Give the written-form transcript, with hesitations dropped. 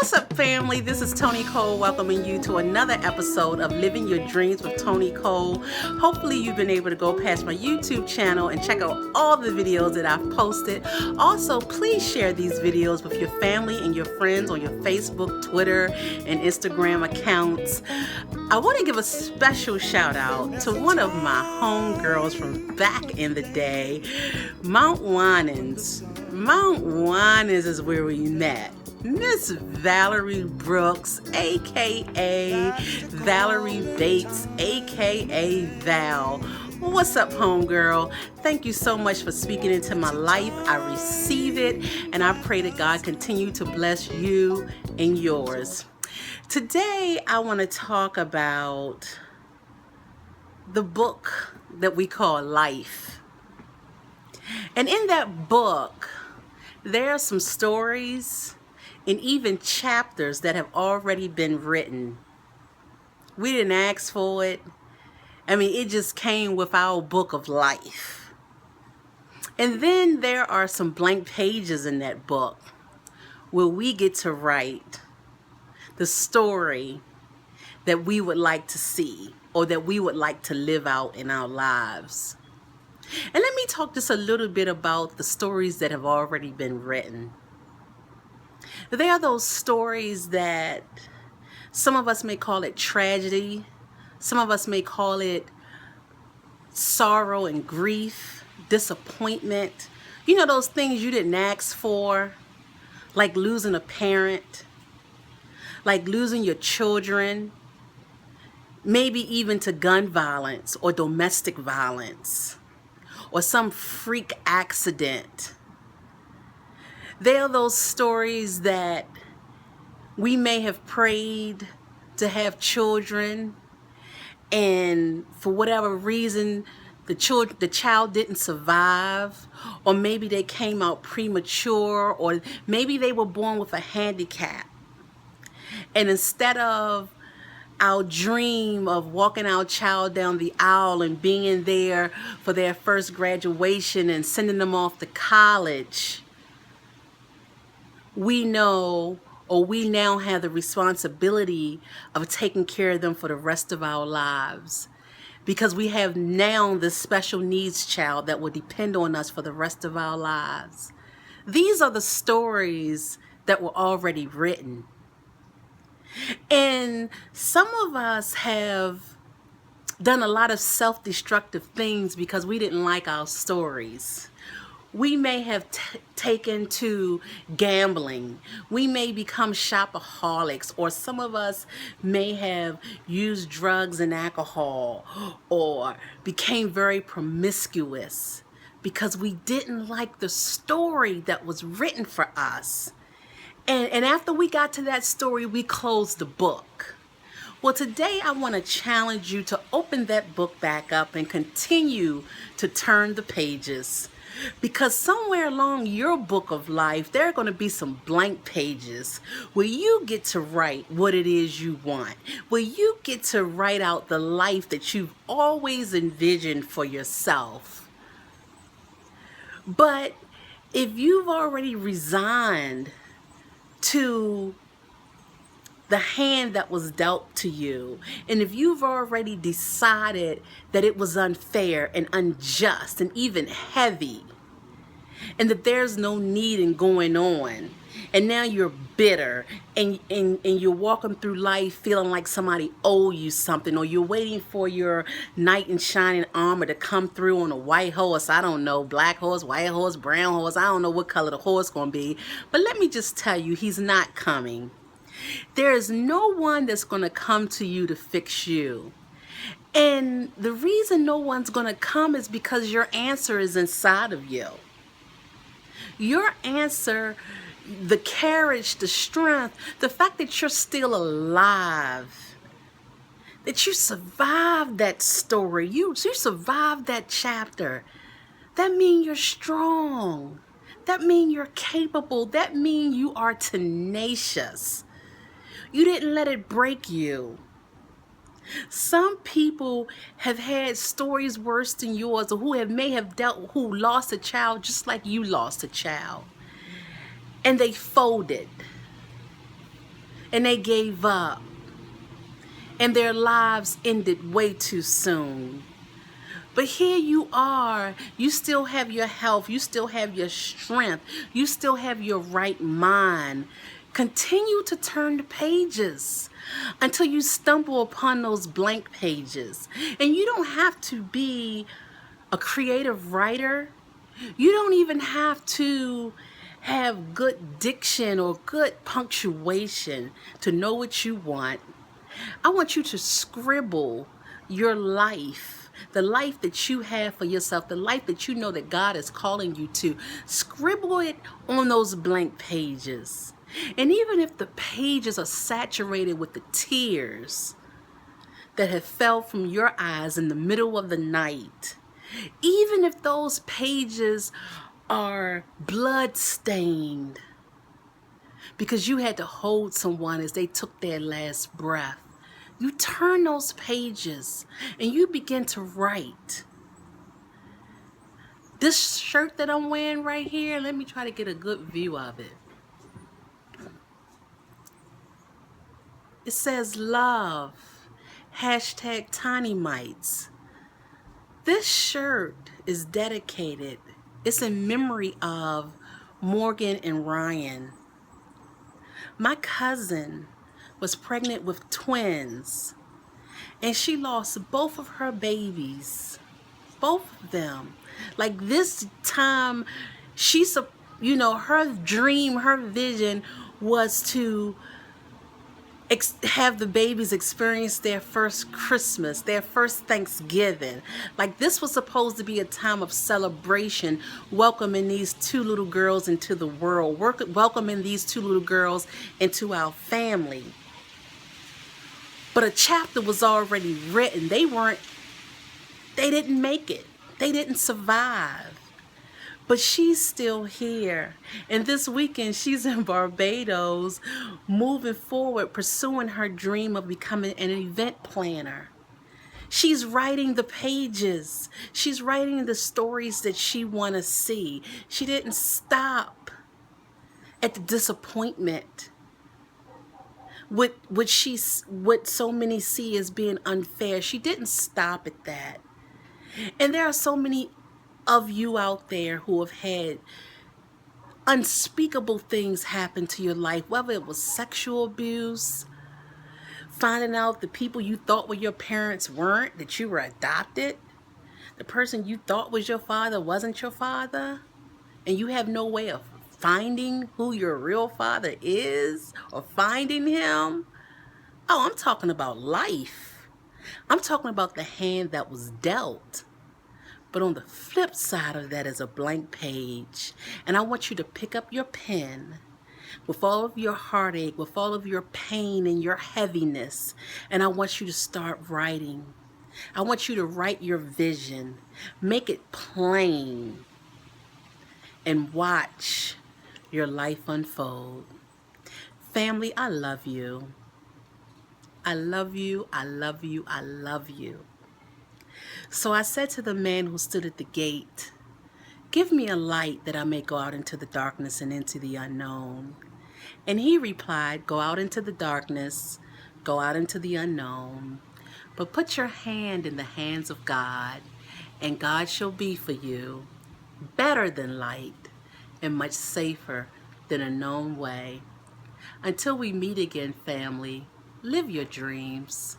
What's up, family? This is Toni Cole welcoming you to another episode of Living Your Dreams with Toni Cole. Hopefully you've been able to go past my YouTube channel and check out all the videos that I've posted. Also, please share these videos with your family and your friends on your Facebook, Twitter, and Instagram accounts. I want to give a special shout out to one of my homegirls from back in the day, Mount Winans. Mount Winans is where we met. Miss Valerie Brooks, aka Valerie Bates, aka Val. What's up, homegirl? Thank you so much for speaking into my life. I receive it, and I pray that God continue to bless you and yours. Today, I want to talk about the book that we call Life. And in that book, there are some stories and even chapters that have already been written. We didn't ask for it. I mean, it just came with our book of life. And then there are some blank pages in that book where we get to write the story that we would like to see or that we would like to live out in our lives. And let me talk just a little bit about the stories that have already been written. There are those stories that some of us may call it tragedy. Some of us may call it sorrow and grief, disappointment. You know, those things you didn't ask for, like losing a parent, like losing your children, maybe even to gun violence or domestic violence or some freak accident. There are those stories that we may have prayed to have children, and for whatever reason, the child didn't survive, or maybe they came out premature, or maybe they were born with a handicap. And instead of our dream of walking our child down the aisle and being there for their first graduation and sending them off to college, we know, or we now have the responsibility of taking care of them for the rest of our lives, because we have now this special needs child that will depend on us for the rest of our lives. These are the stories that were already written. And some of us have done a lot of self-destructive things because we didn't like our stories. We may have taken to gambling. We may become shopaholics, or some of us may have used drugs and alcohol, or became very promiscuous because we didn't like the story that was written for us. And after we got to that story, we closed the book. Well, today I want to challenge you to open that book back up and continue to turn the pages. Because somewhere along your book of life, there are going to be some blank pages where you get to write what it is you want, where you get to write out the life that you've always envisioned for yourself. But if you've already resigned to the hand that was dealt to you, and if you've already decided that it was unfair and unjust and even heavy, and that there's no need in going on, and now you're bitter, and you're walking through life feeling like somebody owes you something, or you're waiting for your knight in shining armor to come through on a white horse. I don't know, black horse, white horse, brown horse. I don't know what color the horse gonna be, but let me just tell you, he's not coming. There is no one that's going to come to you to fix you. And the reason no one's going to come is because your answer is inside of you. Your answer, the courage, the strength, the fact that you're still alive, that you survived that story, you survived that chapter, that means you're strong. That means you're capable. That means you are tenacious. You didn't let it break you. Some people have had stories worse than yours, or who lost a child just like you lost a child, and they folded. and they gave up, and their lives ended way too soon. But here you are, you still have your health, you still have your strength, you still have your right mind. Continue to turn the pages until you stumble upon those blank pages. And you don't have to be a creative writer. You don't even have to have good diction or good punctuation to know what you want. I want you to scribble your life, the life that you have for yourself, the life that you know that God is calling you to. Scribble it on those blank pages. And even if the pages are saturated with the tears that have fell from your eyes in the middle of the night, even if those pages are blood-stained because you had to hold someone as they took their last breath, you turn those pages and you begin to write. This shirt that I'm wearing right here, let me try to get a good view of it. It says love, #TinyMites. This shirt is dedicated. It's in memory of Morgan and Ryan. My cousin was pregnant with twins, and she lost both of her babies, both of them. Like this time, her dream, her vision was to have the babies experience their first Christmas, their first Thanksgiving. Like this was supposed to be a time of celebration, welcoming these two little girls into the world, welcoming these two little girls into our family. But a chapter was already written. They didn't make it. They didn't survive. But she's still here. And this weekend, she's in Barbados, moving forward, pursuing her dream of becoming an event planner. She's writing the pages. She's writing the stories that she want to see. She didn't stop at the disappointment. What so many see as being unfair. She didn't stop at that. And there are so many of you out there who have had unspeakable things happen to your life, whether it was sexual abuse, finding out the people you thought were your parents weren't, that you were adopted, the person you thought was your father wasn't your father, and you have no way of finding who your real father is or finding him. Oh, I'm talking about life. I'm talking about the hand that was dealt. But on the flip side of that is a blank page. And I want you to pick up your pen with all of your heartache, with all of your pain and your heaviness. And I want you to start writing. I want you to write your vision. Make it plain. And watch your life unfold. Family, I love you. I love you. I love you. I love you. So I said to the man who stood at the gate, "Give me a light that I may go out into the darkness and into the unknown." And he replied, "Go out into the darkness, go out into the unknown, but put your hand in the hands of God, and God shall be for you better than light and much safer than a known way." Until we meet again, family, live your dreams.